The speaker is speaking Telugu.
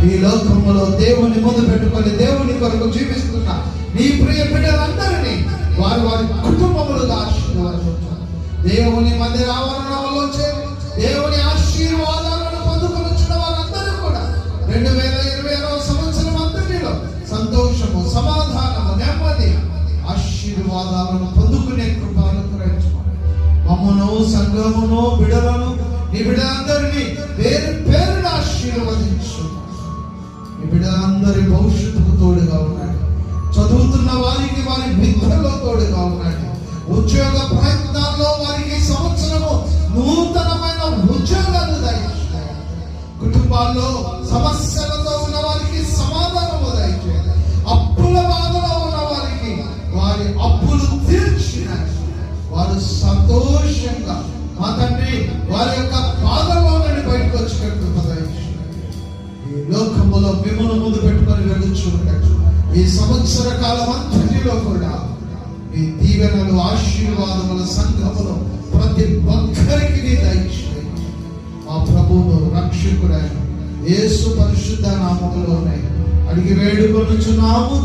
ఈ లోకంలో దేవుని ముందు పెట్టుకొని దేవుని కొరకు జీవిస్తున్న నీ ప్రియ బిడ్డలందరినీ వారి వారి కుటుంబములుగా ఆశీర్వదించాలి. దేవుని మందిర ఆవరణలో చేరి దేవుని ఆశీర్వాదాలను పొందుకొని వచ్చిన వారందరూ కూడా 2020వ సంవత్సరం అంతటిలో సంతోషము, సమాధానము, నెమ్మది, ఆశీర్వాదాలను పొందుకునే కృపను అనుగ్రహించుకోండి. మమ్మను, సంఘమును, బిడ్డలను, నీ బిడ్డలందరినీ పేరు పేరున ఆశీర్వదించు. ఈ బిడ్డలందరి భవిష్యత్తుకు తోడుగా ఉన్నాడు. చదువుతున్న వారికి వారి విద్యలో తోడుగా ఉన్నాడు. ఉద్యోగ ప్రయత్నాల్లో వారికి సంవత్సరము నూతనమైన ఉద్యోగాలు దయచేయాలి. కుటుంబాల్లో సమస్యలతో ఉన్న వారికి సమాధానము దయచేయాలి. అప్పుల బాధలో ఉన్న వారికి వారి అప్పులు తీర్చిన వారు సంతోషంగా మా తండ్రి వారి యొక్క బాధలో నుండి బయటకు వచ్చినట్టు ఈ లోకములో మిమ్మల్ని ముందు పెట్టుకొని వెలుచుకుంటాడు. ఈ సంవత్సర కాలం అంతటిలో కూడా ఈ దీవెనలు, ఆశీర్వాదముల సంఘములు ప్రతి ఒక్కరికి దయచేయండి. మా ప్రభువును రక్షకుడైన యేసు పరిశుద్ధ నామములోనే అడిగి వేడుకొనుచున్నాము.